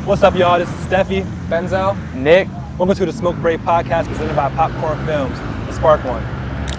What's up, y'all? This is Steffi, Benzo, Nick. Welcome to the Smoke Break Podcast presented by Popcorn Films, the Spark One.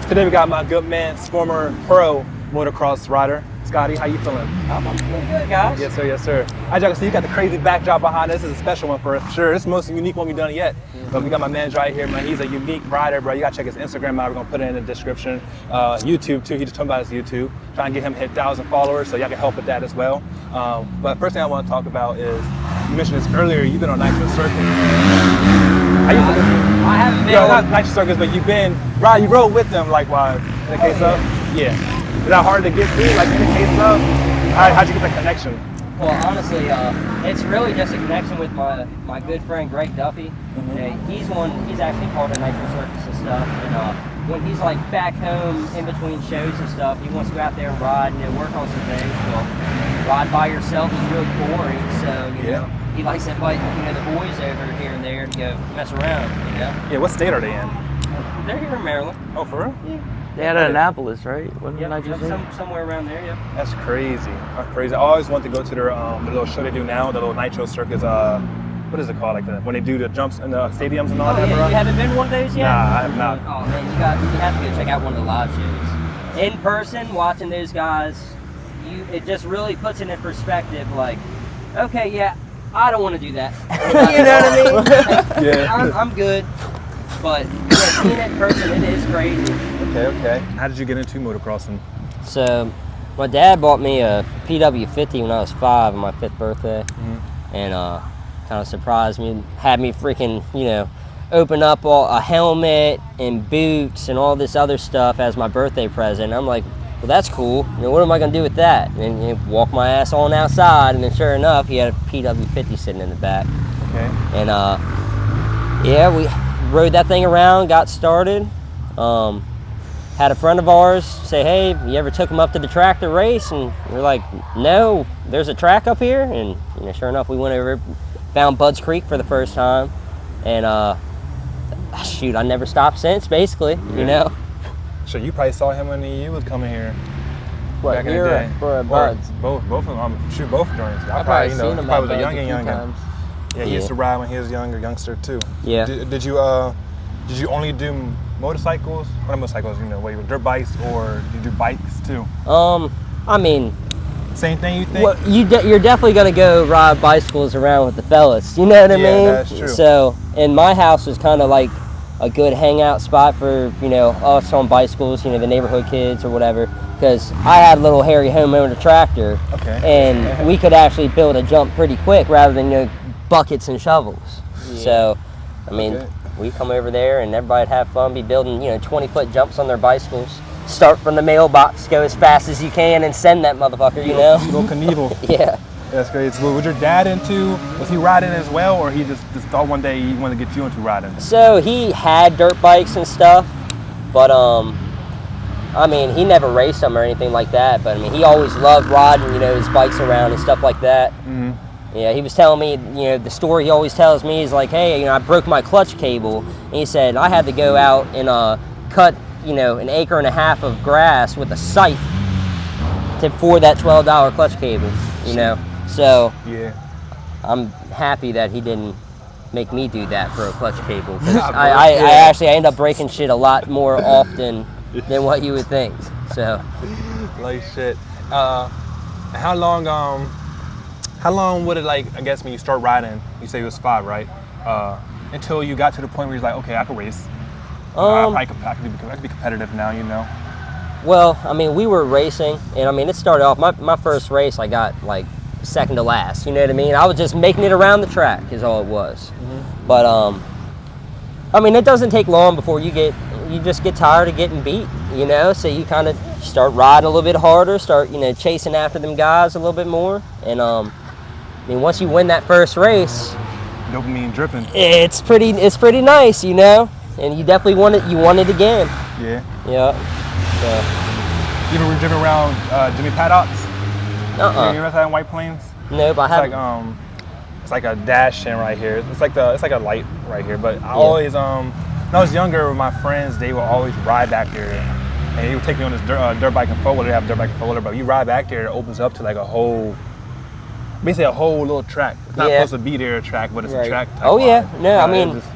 Today we got my good man, former pro motocross rider, Scotty. How you feeling? I'm feeling good, guys. Yes, sir. Yes, sir. As y'all can see, you got the crazy backdrop behind us. This is a special one for us, for sure. This is the most unique one we've done yet. But we got my man right here, man. He's a unique rider, bro. You gotta check his Instagram out. We're gonna put it in the description. YouTube too. He just talking about his YouTube. Trying to get him hit 1,000 followers, so y'all can help with that as well. But first thing I want to talk about is, you mentioned this earlier. You've been on Nitro Circus. I haven't been. Not Nitro Circus, but you've been. Right, you rode with them, like, while in the case of. Yeah. Is that hard to get through, like in the case of? How'd you get that connection? Well, honestly, it's really just a connection with my good friend Greg Duffy. He's actually part of Nitro Circus and stuff. And when he's like back home in between shows and stuff, he wants to go out there and ride and work on some things. Well, ride by yourself is really boring, so you know he likes to invite the boys over here and there to go mess around. Yeah. What state are they in? They're here in Maryland. Oh, for real? Yeah. They had Annapolis, right? Somewhere around there, yeah. That's crazy. That's crazy. I always want to go to their the little show they do now, the little Nitro Circus. What is it called? Like when they do the jumps in the stadiums and all that. Yeah. You haven't been one of those yet? Nah, I have not. Oh man, you have to go check out one of the live shows. In person, watching those guys, it just really puts it in perspective. Like, okay, yeah, I don't want to do that. You know what I mean? Yeah. I'm good. But yeah, seeing it in person, it is crazy. Okay. How did you get into motocrossing? So, my dad bought me a PW50 when I was 5 on my 5th birthday, and kind of surprised me, had me freaking, open up a helmet and boots and all this other stuff as my birthday present. I'm like, well, that's cool. What am I gonna do with that? And walk my ass on outside, and then sure enough, he had a PW50 sitting in the back. Okay. And we rode that thing around, got started. Had a friend of ours say, hey, you ever took him up to the track to race? And we're like, no, there's a track up here. And sure enough, we went over, found Budds Creek for the first time. And shoot, I never stopped since, basically, So you probably saw him when he was coming here. What, back here in the day. or at Budds? Both of them. Both joints. I probably seen him he probably was a at Budds a few youngin'. times. Yeah, he used to ride when he was youngster too. Yeah. Did you only do motorcycles? Or not motorcycles, dirt bikes, or did you do bikes too? I mean, same thing, you think? well, you're definitely gonna go ride bicycles around with the fellas. You know what I mean? Yeah, that's true. So, and my house was kind of like a good hangout spot for us on bicycles. The neighborhood kids or whatever. Because I had a little hairy homeowner tractor, and we could actually build a jump pretty quick rather than buckets and shovels. Yeah. So, I mean, we come over there and everybody'd have fun, be building 20-foot jumps on their bicycles. Start from the mailbox, go as fast as you can, and send that motherfucker. Little Knievel. Yeah. That's great. So, was your dad was he riding as well, or he just thought one day he wanted to get you into riding? So he had dirt bikes and stuff, but I mean, he never raced them or anything like that, but I mean, he always loved riding, his bikes around and stuff like that. Mm-hmm. Yeah, he was telling me, the story he always tells me is like, hey, I broke my clutch cable, and he said I had to go out and cut, an acre and a half of grass with a scythe for that $12 clutch cable, So yeah, I'm happy that he didn't make me do that for a clutch cable, because I end up breaking shit a lot more often than what you would think. So, like shit. How long would it, like, I guess when you start riding, you say it was 5, right? Until you got to the point where you're like, okay, I can race. I could be competitive now, Well, I mean, we were racing, and I mean, it started off, my first race, I got like second to last, you know what I mean? I was just making it around the track is all it was. Mm-hmm. But, I mean, it doesn't take long before you just get tired of getting beat, so you kind of start riding a little bit harder, start, chasing after them guys a little bit more. And, I mean, once you win that first race, dopamine dripping. It's pretty nice, and you definitely want it again. Yeah. Yeah. So. You ever driven around Jimmy Paddock's? You ever had in White Plains? Nope, I haven't. It's like a dash in right here. It's like a light right here. But I always when I was younger with my friends, they would always ride back there, and he would take me on this dirt bike and four wheeler. They have dirt bike and four wheeler, but you ride back there, it opens up to like a whole basically a whole little track. It's not Yeah. supposed to be there a track, but it's a track type Oh, yeah. line. No, I it mean, just-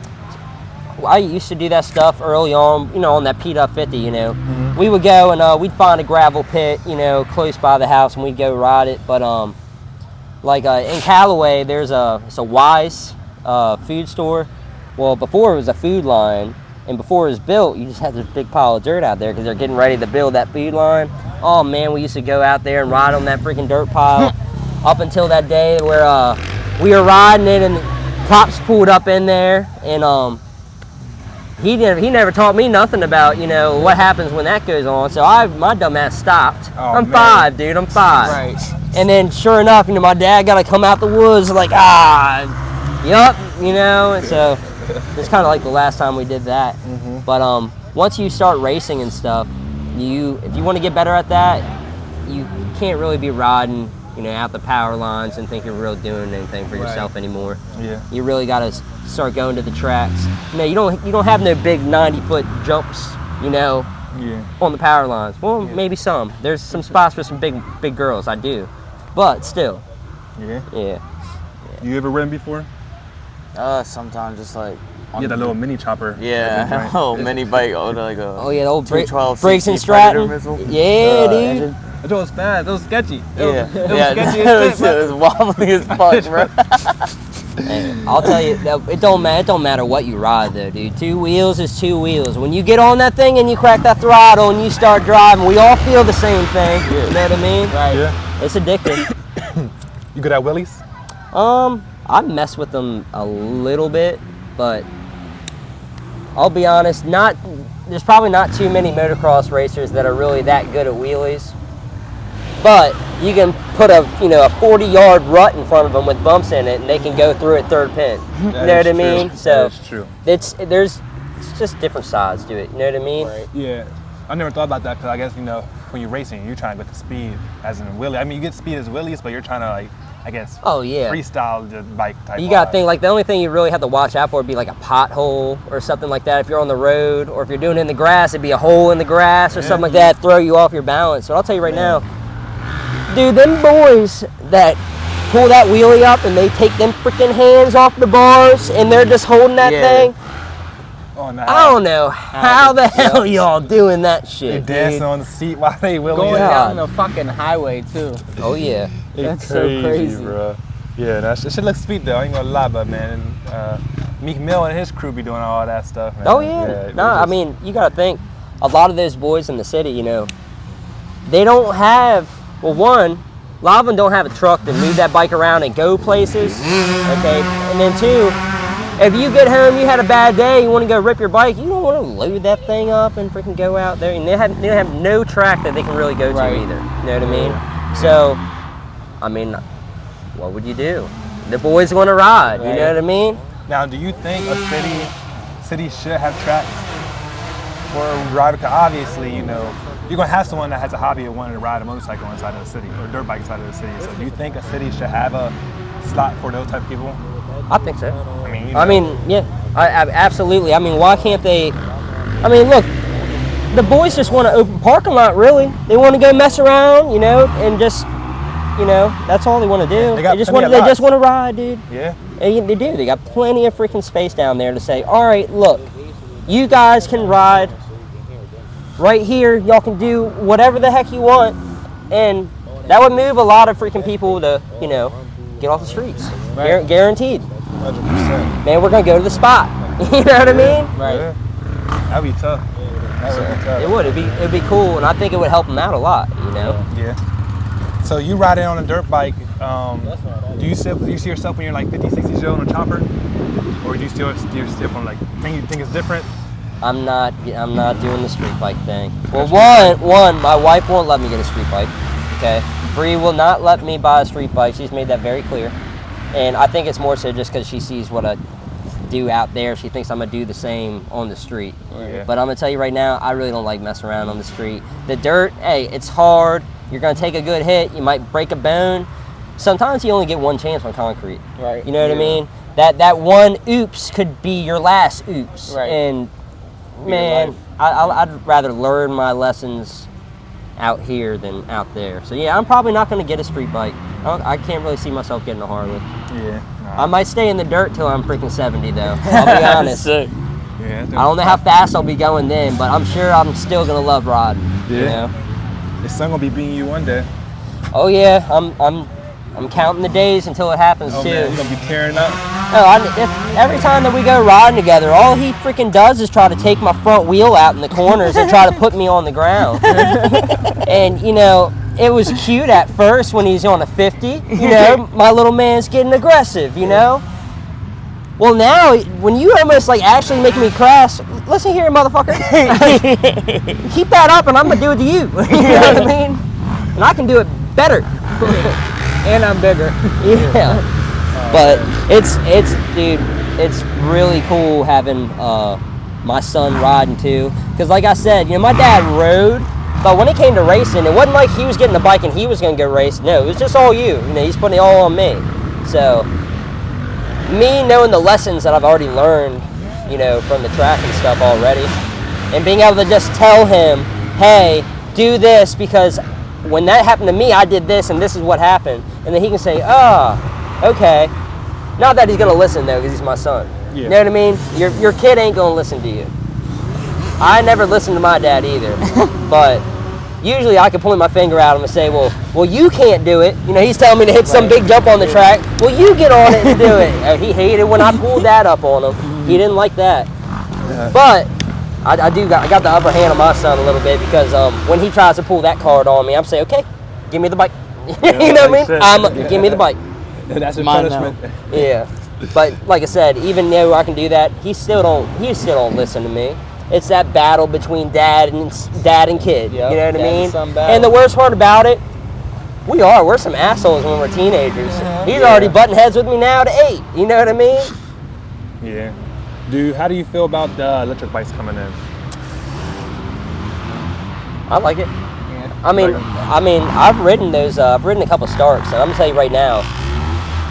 I used to do that stuff early on, you know, on that Pete Up 50, you know. We would go and we'd find a gravel pit, you know, close by the house, and we'd go ride it. But like in Callaway, it's a Wise food store. Well, before it was a Food Line, and before it was built, you just had this big pile of dirt out there because they're getting ready to build that Food Line. Oh man, we used to go out there and ride on that freaking dirt pile up until that day where we were riding it and cops pulled up in there, and he never taught me nothing about, you know, what happens when that goes on. So my dumb ass stopped. Oh, I'm man. 5, dude. I'm 5. Right. And then sure enough, you know, my dad got to come out the woods like, yup, you know. And so it's kind of like the last time we did that. But once you start racing and stuff, if you want to get better at that, you can't really be riding, you know, out the power lines and think you're really doing anything for yourself anymore. Yeah. You really got to start going to the tracks. You know, you don't have no big 90-foot jumps, you know, on the power lines. Well, maybe some. There's some spots for some big girls. I do, but still. Yeah. You ever ridden before? Sometimes just like. You had that little mini chopper. Yeah, oh, mini bike, like a. Oh yeah, the old 212 brakes and cc Predator Stratton. missile. Yeah, dude. Engine. That was fast. That was sketchy. Yeah, It was yeah, sketchy it as shit, was wobbly as fuck, bro. Hey, I'll tell you, it don't matter what you ride though, dude. 2 wheels is 2 wheels. When you get on that thing and you crack that throttle and you start driving, we all feel the same thing. You know what I mean? Right. Yeah. It's addicting. You good at wheelies? I mess with them a little bit, but I'll be honest, there's probably not too many motocross racers that are really that good at wheelies. But you can put a 40-yard rut in front of them with bumps in it, and they can go through it third pin. You know what I mean? So That's true. it's just different sides to it. You know what I mean? Right. Yeah. I never thought about that because I guess, you know, when you're racing, you're trying to get the speed as in wheelie. I mean, you get speed as wheelies, but you're trying to, like, I guess, Oh yeah. freestyle the bike type. You got to vibe. think, like, the only thing you really have to watch out for would be like a pothole or something like that if you're on the road, or if you're doing it in the grass, it'd be a hole in the grass or something like that, throw you off your balance. So I'll tell you right now, dude, them boys that pull that wheelie up and they take them freaking hands off the bars and they're just holding that thing, Oh, no. I don't know how the hell y'all doing that They shit, dancing dude. on the seat while they wheeling. Going Yeah. down the fucking highway too. Oh yeah. That's so crazy. bro. Yeah, that shit looks sweet though. I ain't gonna lie, but man, Meek Mill and his crew be doing all that stuff. Man. Oh yeah. No, I mean, you gotta think, a lot of those boys in the city, you know, they don't have, well, one, a lot of them don't have a truck to move that bike around and go places. Okay, and then 2, if you get home, you had a bad day, you want to go rip your bike, you don't want to load that thing up and freaking go out there. And they have no track that they can really go to either. You know what I mean? So, I mean, what would you do? The boys want to ride. You know what I mean? Now, do you think a city should have tracks for a rider? Because obviously, you know, you're gonna have someone that has a hobby of wanting to ride a motorcycle inside of the city or dirt bike inside of the city. So, do you think a city should have a slot for those type of people? I think so. I mean, yeah, I absolutely. I mean, why can't they? I mean, look, the boys just want an open parking lot, really. They want to go mess around, you know, and just, you know, that's all they want to do. They got They just plenty want of they just lots. want to ride, dude. Yeah. And they do. They got plenty of freaking space down there to say, all right, look, you guys can ride right here. Y'all can do whatever the heck you want, and that would move a lot of freaking people to, you know, get off the streets. Guaranteed. 100%. Man, we're gonna go to the spot. You know what I mean? Right. Yeah. That'd be tough. That would be tough. It would. It'd be cool, and I think it would help them out a lot. You know? Yeah. So you riding on a dirt bike, do you see yourself when you're like 50, 60 years old on a chopper? Or do you still from like, think it's different? I'm not doing the street bike thing. Well, one, my wife won't let me get a street bike. Okay, Bree will not let me buy a street bike. She's made that very clear, and I think it's more so just because she sees what I do out there. She thinks I'm gonna do the same on the street. Yeah. But I'm gonna tell you right now, I really don't like messing around on the street. The dirt, hey, it's hard. You're gonna take a good hit. You might break a bone. Sometimes you only get one chance on concrete. Right. You know what I mean? That one oops could be your last oops. Right. And Be your man, life. I'd rather learn my lessons out here than out there. So yeah, I'm probably not going to get a street bike. I can't really see myself getting a Harley. Yeah. I might stay in the dirt till I'm freaking 70 though. I'll be honest. Sick. Yeah. I don't know how fast I'll be going then, but I'm sure I'm still gonna love riding. Yeah. You know? Your son gonna be beating you one day. Oh yeah, I'm counting the days until it happens Oh too. man, you gonna be tearing up. Oh, every time that we go riding together, all he freaking does is try to take my front wheel out in the corners and try to put me on the ground. And you know, it was cute at first when he's on a 50. You know, my little man's getting aggressive. You know. Well, now when you almost like actually making me crash, listen here, motherfucker. Keep that up, and I'm gonna do it to you. You know what I mean? And I can do it better. And I'm bigger. Yeah. But it's dude, it's really cool having my son riding too. Because like I said, you know, my dad rode, but when it came to racing, it wasn't like he was getting a bike and he was gonna go race. No, it was just all you. You know, he's putting it all on me. So me knowing the lessons that I've already learned, you know, from the track and stuff already, and being able to just tell him, hey, do this because when that happened to me, I did this and this is what happened. And then he can say, okay. Not that he's gonna listen though, because he's my son. Yeah. You know what I mean? Your kid ain't gonna listen to you. I never listened to my dad either, but usually I can point my finger at him and say, well, you can't do it. You know, he's telling me to hit some big jump on the track. Well, you get on it and do it. He hated when I pulled that up on him. He didn't like that. But I got the upper hand on my son a little bit because when he tries to pull that card on me, I'm saying, okay, give me the bike. You know what I mean? Give me the bike. That's a Mine punishment. Yeah. But like I said, even though I can do that, he still don't listen to me. It's that battle between dad and kid. Yep, You know what I dad and mean? son battle. And the worst part about it, we're some assholes when we're teenagers. He's already butting heads with me now at 8. You know what I mean? Yeah. Dude, how do you feel about the electric bikes coming in? I like it. Yeah. I mean, I've ridden those. I've ridden a couple Starks, and I'm gonna tell you right now,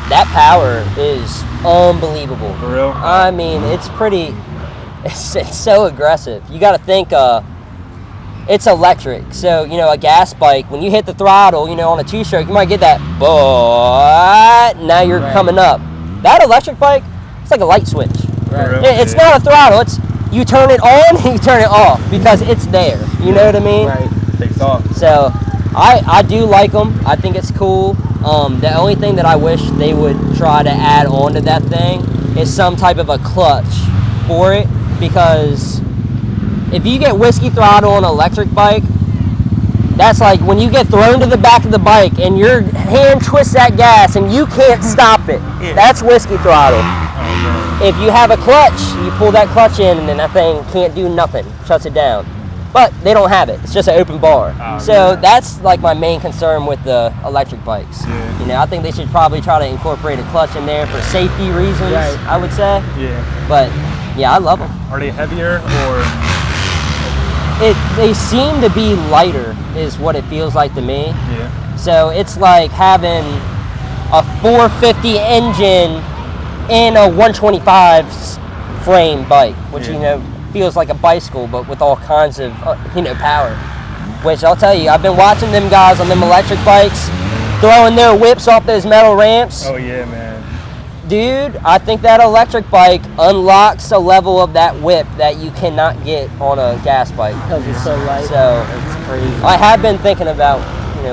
that power is unbelievable. For real? I mean, it's pretty. It's so aggressive. You got to think. It's electric, so you know a gas bike. When you hit the throttle, you know on a 2-stroke, you might get that. But now you're coming up. That electric bike, it's like a light switch. Right. It's not a throttle. It's you turn it on and you turn it off because it's there. You know what I mean? Right. Takes off. So I do like them. I think it's cool. The only thing that I wish they would try to add on to that thing is some type of a clutch for it, because if you get whiskey throttle on an electric bike, that's like when you get thrown to the back of the bike and your hand twists that gas and you can't stop it. That's whiskey throttle. If you have a clutch, you pull that clutch in and then that thing can't do nothing, shuts it down. But they don't have it. It's just an open bar. So that's like my main concern with the electric bikes. Yeah. You know, I think they should probably try to incorporate a clutch in there for safety reasons, Right. I would say. Yeah. But yeah, I love them. Are they heavier or? They seem to be lighter is what it feels like to me. Yeah. So it's like having a 450 engine in a 125 frame bike, which Yeah. you know feels like a bicycle, but with all kinds of power. Which I'll tell you, I've been watching them guys on them electric bikes throwing their whips off those metal ramps. Oh yeah, man. Dude, I think that electric bike unlocks a level of that whip that you cannot get on a gas bike. Because it's so light. So It's crazy. I have been thinking about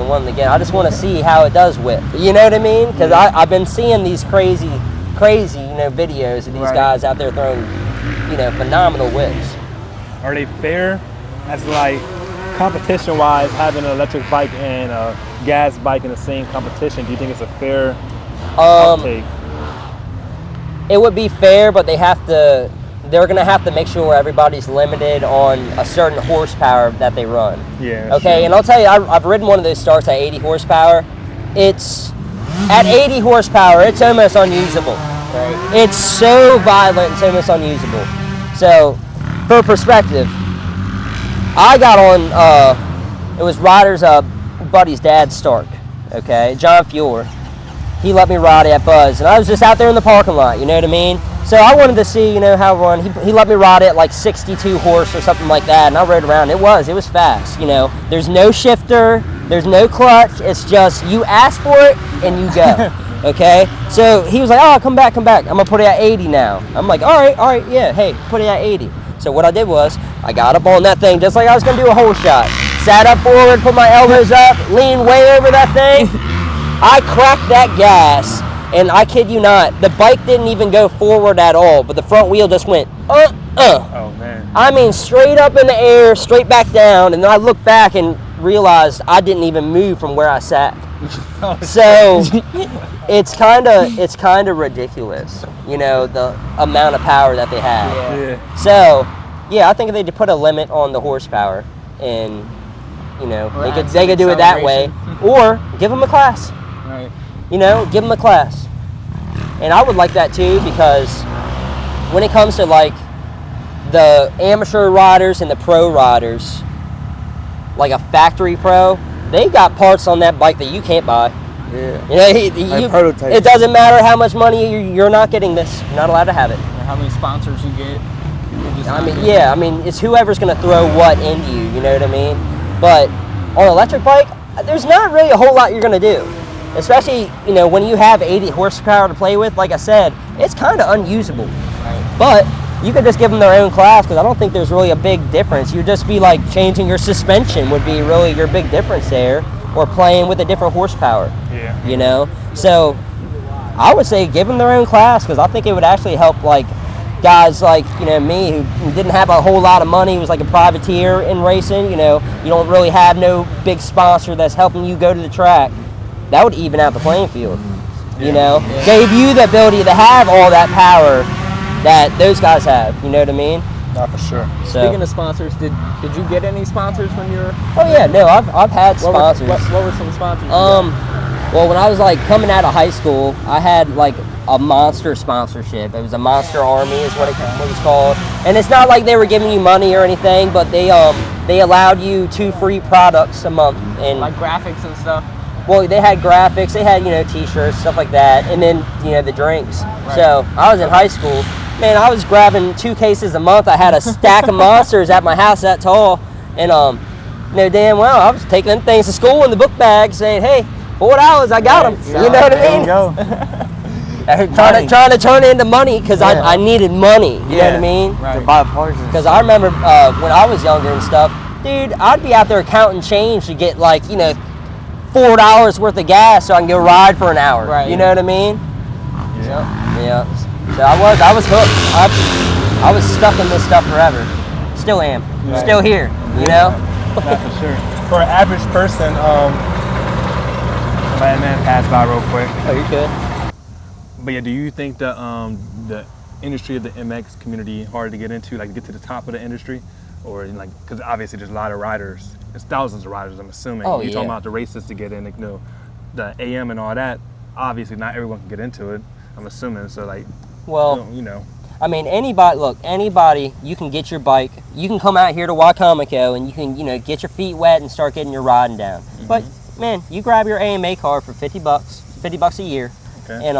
wanting to get. I just want to see how it does whip. You know what I mean? Because I've been seeing these crazy videos of these Right. guys out there throwing phenomenal whips. Are they fair as like competition wise, having an electric bike and a gas bike in the same competition? Do you think it's a fair uptake? It would be fair, but they're gonna have to make sure everybody's limited on a certain horsepower that they run. Yeah. Okay, sure. and I'll tell you, I've ridden one of those Starks at 80 horsepower. It's at 80 horsepower, it's almost unusable. Right. It's so violent, it's almost unusable. So, for perspective, I got on, it was Ryder's buddy's dad's Stark, okay, John Fuhr. He let me ride at Buzz, and I was just out there in the parking lot, you know what I mean? So I wanted to see, you know, how it run. He let me ride it like 62 horse or something like that, and I rode around. It was fast, you know. There's no shifter, there's no clutch. It's just you ask for it and you go. Okay? So he was like, oh, come back. I'm gonna put it at 80 now. I'm like, all right, yeah, hey, put it at 80. So what I did was I got up on that thing just like I was gonna do a hole shot. Sat up forward, put my elbows up, leaned way over that thing. I cracked that gas. And I kid you not, the bike didn't even go forward at all, but the front wheel just went, Oh, man. I mean, straight up in the air, straight back down, and then I looked back and realized I didn't even move from where I sat. So it's kind of ridiculous, you know, the amount of power that they have. Yeah. So, yeah, I think they could put a limit on the horsepower, and you know, they could do it that way, or give them a class. Right. You know, give them a class. And I would like that too, because when it comes to like the amateur riders and the pro riders, like a factory pro, they got parts on that bike that you can't buy. Yeah. You know, Like prototypes. it doesn't matter how much money you're not getting this. You're not allowed to have it. And how many sponsors you get. I mean, it's whoever's going to throw what into you, you know what I mean? But on an electric bike, there's not really a whole lot you're going to do. Especially, you know, when you have 80 horsepower to play with, like I said, it's kind of unusable. Right. But you could just give them their own class, because I don't think there's really a big difference. You'd just be like changing your suspension would be really your big difference there, or playing with a different horsepower. Yeah. You know? So I would say give them their own class, because I think it would actually help like guys like, you know, me who didn't have a whole lot of money, was like a privateer in racing. You know, you don't really have no big sponsor that's helping you go to the track. That would even out the playing field. You know, gave you the ability to have all that power that those guys have. You know what I mean? Not for sure. So, Speaking of sponsors, did you get any sponsors when you were? oh yeah, no, I've had sponsors. What were some sponsors? you got? Well, when I was like coming out of high school, I had like a Monster sponsorship. It was a Monster Army is what it was called. And it's not like they were giving you money or anything, but they allowed you 2 free products a month. And Like graphics and stuff. well, they had graphics, they had, you know, t-shirts, stuff like that, and then, you know, the drinks. Right. So I was in high school. Man, I was grabbing 2 cases a month. I had a stack of Monsters at my house that tall. And, you know, damn well, I was taking them things to school in the book bag saying, hey, $4, I got them. You know what I mean? There you go. trying to turn it into money, because I needed money. You know what I mean? Right. To buy parts. Because I remember when I was younger and stuff, dude, I'd be out there counting change to get like, you know, $4 worth of gas so I can go ride for an hour. Right. You know what I mean? Yeah. So I was hooked. I was stuck in this stuff forever. Still am. Right. Still here. You know? Not for sure. For an average person, my man passed by real quick. Oh, you good? But yeah, do you think the industry of the MX community hard to get into, like to get to the top of the industry, or like because obviously there's a lot of riders, there's thousands of riders. I'm assuming. Oh, You're yeah. talking about the races to get in, like, you know, the AM and all that. Obviously, not everyone can get into it. I'm assuming. So like, Well, you know. I mean, anybody, you can get your bike, you can come out here to Wacomico and you can, you know, get your feet wet and start getting your riding down. Mm-hmm. But man, you grab your AMA card for $50 a year, Okay. and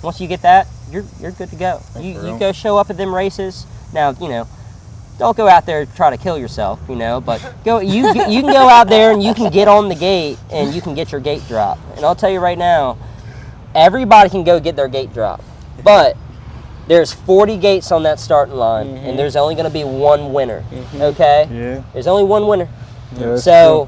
once you get that, you're good to go. Oh, You for real? go show up at them races. Now, you know, don't go out there to try to kill yourself, you know, but you can go out there and you can get on the gate and you can get your gate drop. And I'll tell you right now, everybody can go get their gate drop, but there's 40 gates on that starting line, and there's only going to be one winner. Okay? Yeah. There's only one winner. Yeah, So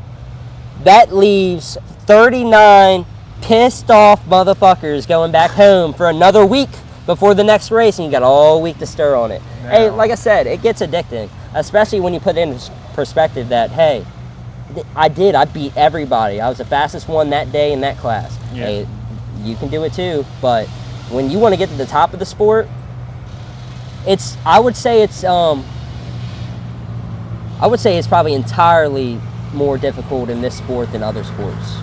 that leaves 39 pissed off motherfuckers going back home for another week before the next race, and you got all week to stir on it. Hey, like I said, it gets addicting, especially when you put it in perspective that, hey, I beat everybody. I was the fastest one that day in that class. Yeah. Hey, you can do it too, but when you want to get to the top of the sport, I would say it's probably entirely more difficult in this sport than other sports.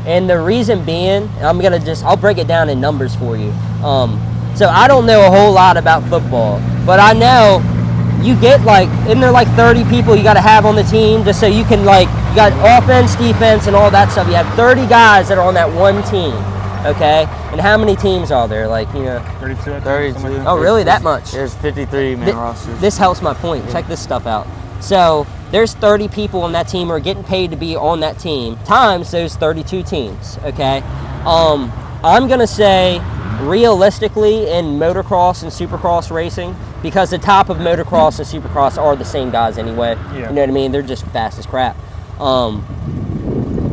And the reason being, I'll break it down in numbers for you. So I don't know a whole lot about football, but I know you get like, isn't there like 30 people you got to have on the team just so you can, like, you got offense, defense, and all that stuff. You have 30 guys that are on that one team. Okay, and how many teams are there? Like, 32, I think. 32. Oh, really? That much? There's 53 man rosters. This helps my point. Check this stuff out. So there's 30 people on that team who are getting paid to be on that team times those 32 teams. Okay, I'm gonna say realistically in motocross and supercross racing, because the top of motocross and supercross are the same guys anyway. Yeah. You know what I mean? They're just fast as crap.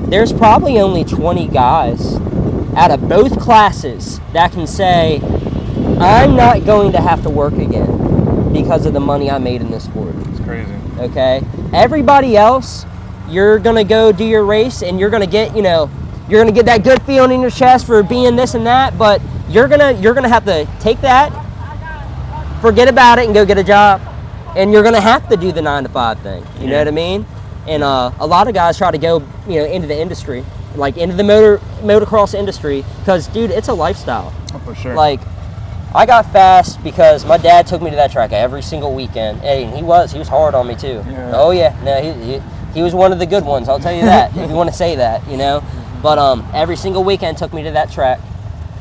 There's probably only 20 guys out of both classes that can say, I'm not going to have to work again because of the money I made in this sport. It's crazy. Okay? Everybody else, you're going to go do your race and you're going to get, you're going to get that good feeling in your chest for being this and that, but you're going to have to take that, forget about it and go get a job. And you're going to have to do the 9-to-5 thing. You know what I mean? And a lot of guys try to go, into the industry, like into the motocross industry, because, dude, it's a lifestyle. Oh, for sure. Like, I got fast because my dad took me to that track every single weekend. Hey, and he was hard on me too. Yeah. Oh yeah, no, he was one of the good ones. I'll tell you that. If you want to say that, But every single weekend took me to that track,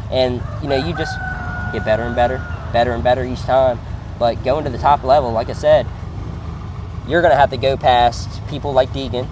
and you just get better and better each time. But going to the top level, like I said, you're gonna have to go past people like Deegan.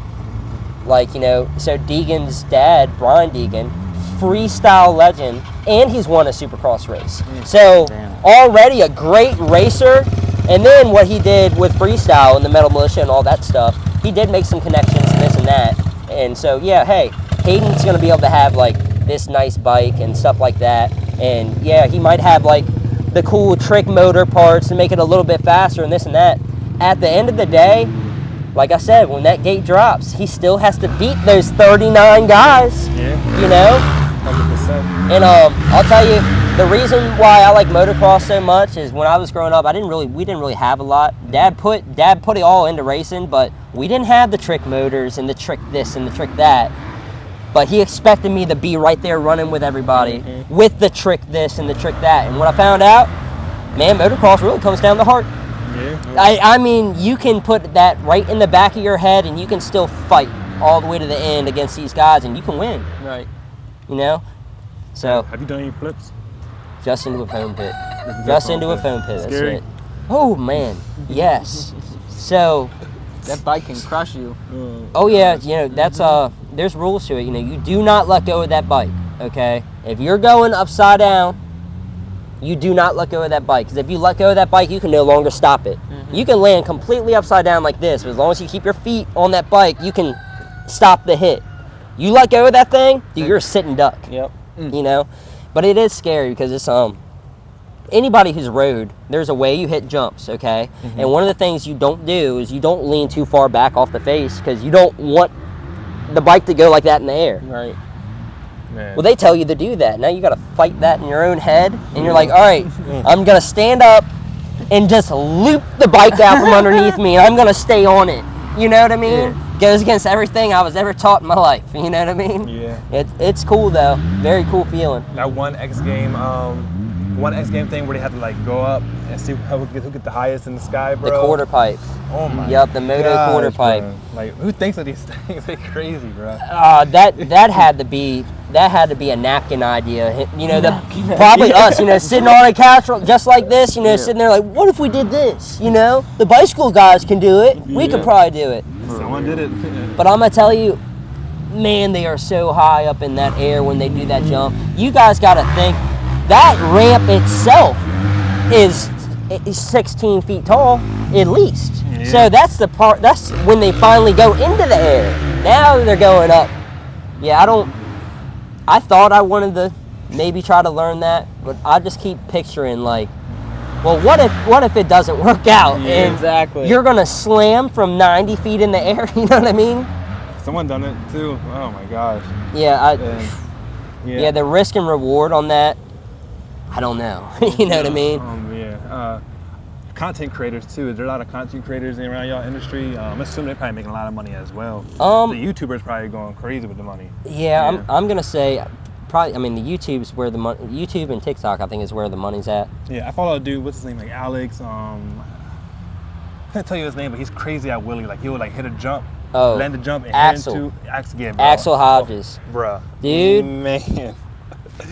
Like, so Deegan's dad, Brian Deegan, freestyle legend, and he's won a supercross race. So already a great racer, and then what he did with freestyle and the Metal Militia and all that stuff, he did make some connections and this and that. And so, yeah, hey, Hayden's gonna be able to have like this nice bike and stuff like that. And yeah, he might have like the cool trick motor parts to make it a little bit faster and this and that. At the end of the day, like I said, when that gate drops, he still has to beat those 39 guys. Yeah. 100%. And I'll tell you, the reason why I like motocross so much is when I was growing up, we didn't really have a lot. Dad put it all into racing, but we didn't have the trick motors and the trick this and the trick that. But he expected me to be right there running with everybody with the trick this and the trick that. And when I found out, man, motocross really comes down to heart. Yeah. I mean, you can put that right in the back of your head and you can still fight all the way to the end against these guys and you can win. Right. So Have you done any flips? just into a foam pit. Just into a foam pit. That's Scary. it. Oh man, yes. So, That bike can crush you. oh yeah, that's there's rules to it. You do not let go of that bike. Okay, if you're going upside down, you do not let go of that bike. Because if you let go of that bike, you can no longer stop it. You can land completely upside down like this, but as long as you keep your feet on that bike, you can stop the hit. You let go of that thing, dude, you're a sitting duck. Yep. But it is scary because it's anybody who's rode, there's a way you hit jumps, okay? And one of the things you don't do is you don't lean too far back off the face because you don't want the bike to go like that in the air. Right. Man. Well, they tell you to do that. Now you got to fight that in your own head, and you're like, all right, I'm gonna stand up and just loop the bike out from underneath me, and I'm gonna stay on it. You know what I mean? Goes against everything I was ever taught in my life. You know what I mean? Yeah. It's cool though. Very cool feeling. That one X game thing where they had to like go up and see who get the highest in the sky, bro. The quarter pipe. Oh my. Yep, the moto gosh, quarter pipe. bro. Like, who thinks of these things? They're crazy, bro. That had to be a napkin idea. Probably us. Sitting on a couch just like this. Sitting there like, what if we did this? The bicycle guys can do it. We could probably do it. Someone did it. But I'm gonna tell you, man, they are so high up in that air when they do that jump. You guys got to think that ramp itself is 16 feet tall at least. Yeah. So that's when they finally go into the air. Now they're going up. Yeah, I thought I wanted to maybe try to learn that, but I just keep picturing like, well, what if it doesn't work out? Yeah, and exactly. You're gonna slam from 90 feet in the air. You know what I mean? Someone done it too. Oh my gosh. Yeah, yeah. The risk and reward on that, I don't know. You know what I mean? Content creators too. Is there a lot of content creators around y'all industry? I'm assuming they're probably making a lot of money as well. The YouTubers probably going crazy with the money. Yeah. I'm gonna say. Probably, the YouTube's where the money. YouTube and TikTok, I think, is where the money's at. Yeah, I follow a dude. What's his name? Like Alex. I can't tell you his name, but he's crazy at Willie. Like he'll like hit a jump, land a jump, and Axel. hit into Axel. Yeah, bro. Axel Hodges, bruh. dude. Man. I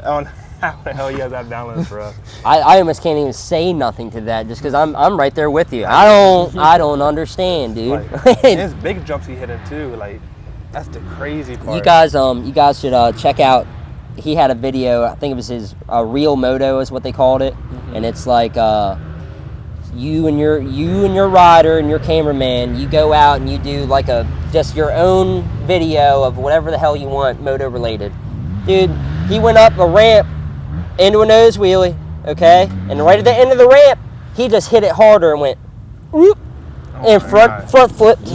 don't know how the hell you guys have downloads, bro. I almost can't even say nothing to that just because I'm right there with you. I don't understand, dude. Like, and his big jumps he hit it too. Like, that's the crazy part. You guys should check out. He had a video. I think it was his Real Moto is what they called it, and it's like you and your rider and your cameraman. You go out and you do like just your own video of whatever the hell you want moto related. Dude, he went up a ramp into a nose wheelie, okay, and right at the end of the ramp, he just hit it harder and went whoop, and front flipped.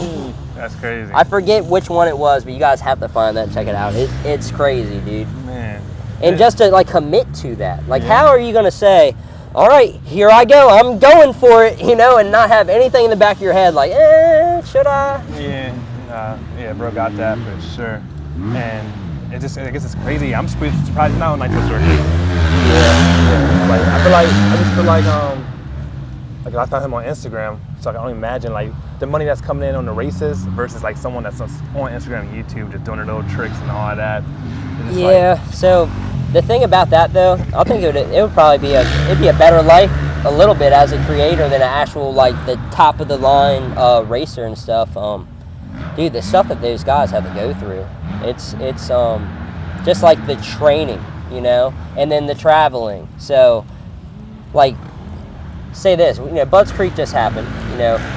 That's crazy. I forget which one it was, but you guys have to find that and check it out. It's crazy, dude. Man. And just to like commit to that. Like, how are you gonna say, all right, here I go, I'm going for it, and not have anything in the back of your head like, should I? Yeah, bro, got that for sure. And I guess it's crazy. I'm surprised now on like this circuit. Yeah. Like I just feel like I found him on Instagram, so I can only imagine like the money that's coming in on the races versus like someone that's on Instagram and YouTube just doing their little tricks and all of that. Yeah. So the thing about that though, I think it would probably be a better life a little bit as a creator than an actual like the top of the line racer and stuff. Dude, the stuff that those guys have to go through, it's just like the training, and then the traveling. So like, say this, Budds Creek just happened,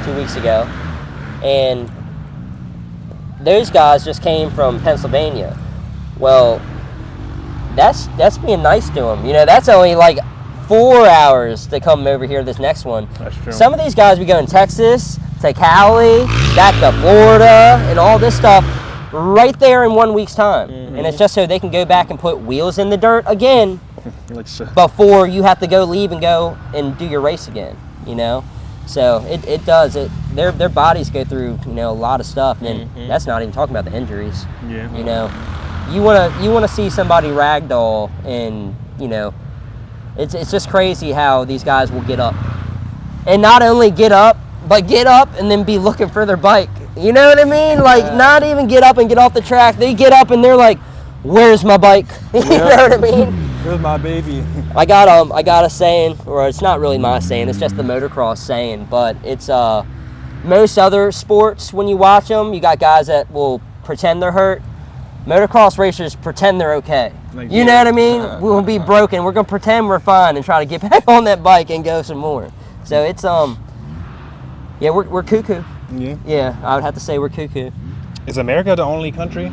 2 weeks ago, and those guys just came from Pennsylvania. Well, that's being nice to them. That's only like 4 hours to come over here this next one. That's true. Some of these guys be going Texas to Cali, back to Florida, and all this stuff right there in 1 week's time. Mm-hmm. And it's just so they can go back and put wheels in the dirt again before you have to leave and go and do your race again, So it does. Their bodies go through, a lot of stuff, and that's not even talking about the injuries. Yeah. You wanna see somebody ragdoll, and it's just crazy how these guys will get up, and not only get up, but get up and then be looking for their bike. You know what I mean? Like, not even get up and get off the track. They get up and they're like, "Where's my bike?" You know what I mean? Where's my baby? I got a saying, or it's not really my saying. It's just the motocross saying, but it's most other sports when you watch them, you got guys that will pretend they're hurt. Motocross racers pretend they're okay. Like, you know what I mean? We'll be broken. We're gonna pretend we're fine and try to get back on that bike and go some more. So it's yeah, we're cuckoo. Yeah, I would have to say we're cuckoo. Is America the only country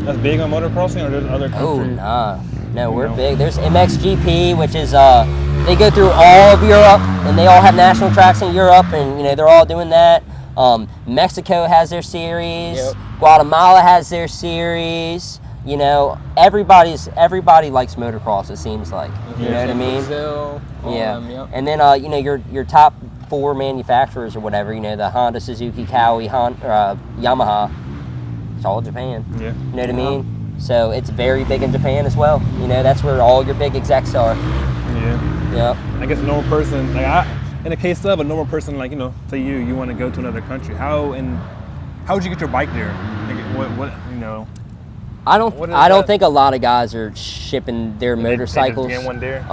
that's big on motocrossing, or there's other countries? Oh, nah. No, we're big. There's MXGP, which is they go through all of Europe, and they all have national tracks in Europe, and they're all doing that. Mexico has their series. Yep. Guatemala has their series. Everybody likes motocross. It seems like. You know what I mean? Brazil, yeah. And then your top 4 manufacturers or whatever. The Honda, Suzuki, Kawi, Yamaha. It's all Japan. Yeah. You know what I mean? So it's very big in Japan as well. That's where all your big execs are. Yeah. Yep. I guess a normal person, in the case of a normal person, like, say you want to go to another country, how would you get your bike there? Like, I don't think a lot of guys are shipping their motorcycles. They just get one there?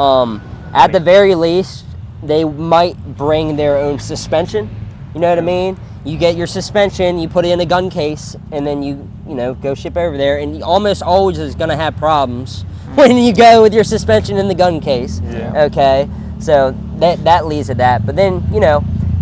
At the very least, they might bring their own suspension. You know what I mean? You get your suspension, you put it in a gun case, and then you go ship over there. And you almost always is going to have problems when you go with your suspension in the gun case. Yeah. Okay, so that leads to that. But then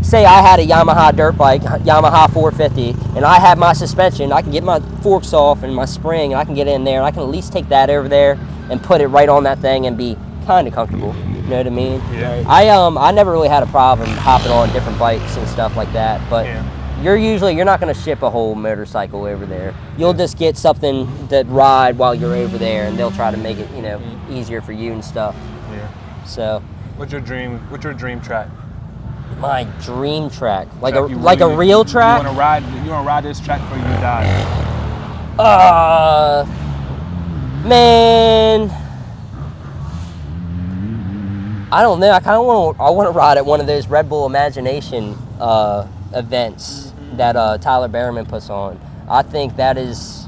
say I had a Yamaha dirt bike, Yamaha 450, and I have my suspension. I can get my forks off and my spring, and I can get in there, and I can at least take that over there and put it right on that thing and be kind of comfortable. You know what I mean? Yeah. I never really had a problem hopping on different bikes and stuff like that, but you're not going to ship a whole motorcycle over there. You'll just get something to ride while you're over there, and they'll try to make it easier for you and stuff. Yeah. So. What's your dream track? My dream track, like a real track. You want to ride this track before you die? Man, I don't know. I want to ride at one of those Red Bull Imagination events that Tyler Berriman puts on. I think that is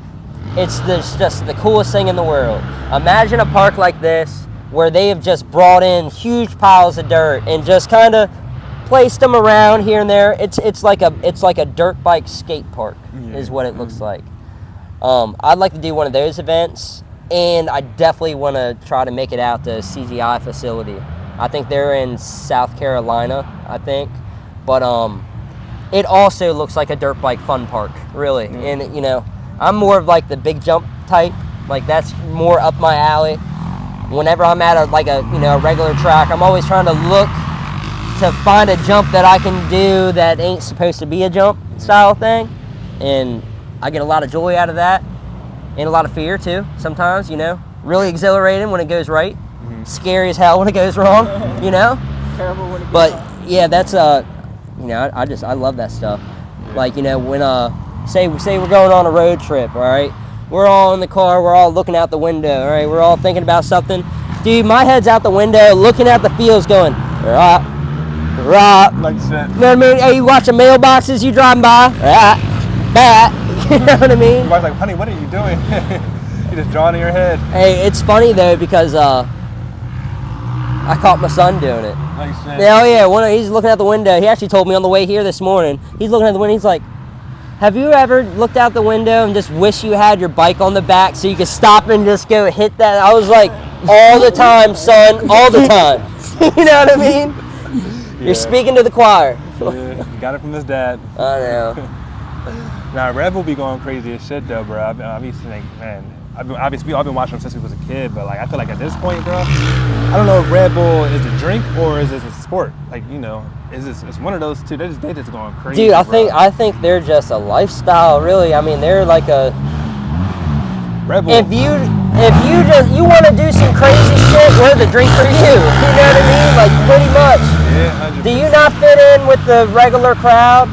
it's just the coolest thing in the world. Imagine a park like this where they have just brought in huge piles of dirt and just kind of placed them around here and there. It's like a dirt bike skate park is what it looks like. I'd like to do one of those events, and I definitely want to try to make it out to CGI facility. I think they're in South Carolina, I think, but it also looks like a dirt bike fun park, really. And you know, I'm more of like the big jump type, like that's more up my alley. Whenever I'm at a regular track, I'm always trying to look to find a jump that I can do that ain't supposed to be a jump style thing, and I get a lot of joy out of that, and a lot of fear too sometimes, you know. Really exhilarating when it goes right, scary as hell when it goes wrong, you know. Terrible when it But yeah, that's you know, I love that stuff. Like, you know, when say we're going on a road trip, all right, we're all in the car, we're all looking out the window, all right, we're all thinking about something. Dude, my head's out the window looking at the fields going, right. Like you said. You know what I mean? Hey, you watching mailboxes, you driving by, bat. You know what I mean? Your wife's like, honey, what are you doing? You just drawing in your head. Hey, it's funny though because I caught my son doing it. Like you said. Yeah, oh yeah, he's looking out the window. He actually told me on the way here this morning. He's looking out the window. He's like, "Have you ever looked out the window and just wish you had your bike on the back so you could stop and just go hit that?" I was like, "All the time, son, all the time." You know what I mean? You're speaking to the choir. Yeah, he got it from his dad. I know. Now, Red Bull be going crazy as shit though, bro. I've been like, man, I've been watching him since he was a kid, but like I feel like at this point, bro, I don't know if Red Bull is a drink or is it a sport. Like, you know, it's one of those two. They just going crazy. Dude, bro. I think they're just a lifestyle, really. I mean, they're like a. Red Bull. If you want to do some crazy shit, we're the drink for you. You know what I mean? Like pretty much. Yeah, 100%. Do you not fit in with the regular crowd?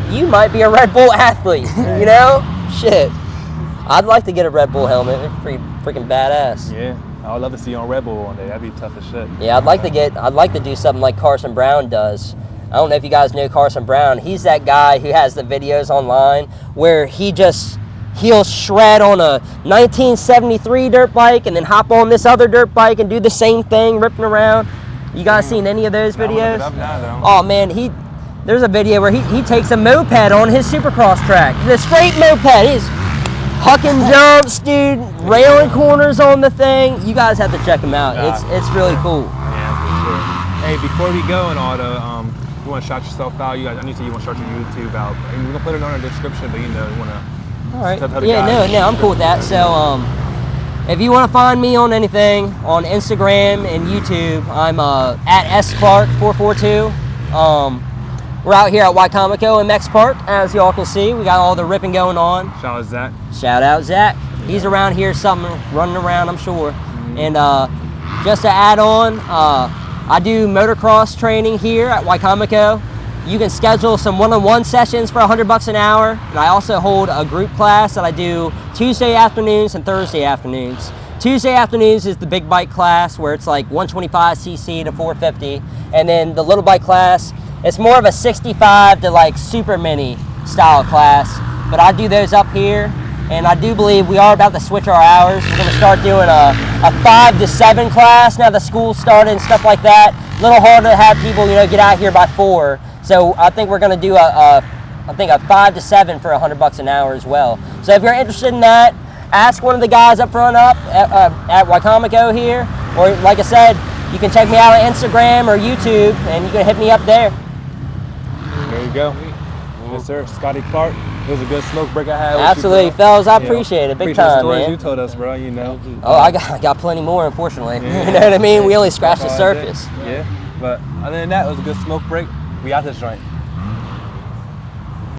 You might be a Red Bull athlete. You know? Shit. I'd like to get a Red Bull helmet. It's pretty freaking badass. Yeah, I would love to see you on Red Bull one day. That'd be tough as shit. Yeah, I'd like to do something like Carson Brown does. I don't know if you guys know Carson Brown. He's that guy who has the videos online where he'll shred on a 1973 dirt bike and then hop on this other dirt bike and do the same thing, ripping around. You guys seen any of those videos? Oh man, there's a video where he takes a moped on his Supercross track. The straight moped. He's hucking jumps, dude, railing corners on the thing. You guys have to check him out. It's really cool. Yeah, for sure. Hey, before we go and all the you want to shout yourself out? You guys, I need to. You want to start your YouTube out? I mean, we're gonna put it on the description, but you know, you want to. All right. Yeah, no, I'm cool with that. So, if you want to find me on anything on Instagram and YouTube, I'm at sclark442. We're out here at Wycomico in Mex Park, as y'all can see. We got all the ripping going on. Shout out Zach. Shout out Zach. He's around here, running around, I'm sure. And just to add on, I do motocross training here at Wycomico. You can schedule some one-on-one sessions for $100 an hour, and I also hold a group class that I do Tuesday afternoons and Thursday afternoons. Tuesday afternoons is the big bike class where it's like 125cc to 450, and then the little bike class, it's more of a 65 to like super mini style class, but I do those up here, and I do believe we are about to switch our hours. We're going to start doing a 5 to 7 class now the school started and stuff like that. A little harder to have people, you know, get out here by 4. So I think we're going to do a 5 to 7 for $100 an hour as well. So if you're interested in that, ask one of the guys up front at Wycomico here, or like I said, you can check me out on Instagram or YouTube, and you can hit me up there. There you go. Yes, sir. Scotty Clark. It was a good smoke break I had with Absolutely, you, bro. fellas. I appreciate it. Big Appreciate the time, stories man. you told us, bro. You know. Oh, I got plenty more, unfortunately. Yeah. You know what I mean? We only scratched the That's all I did. surface. Yeah. But other than that, it was a good smoke break. We out this joint.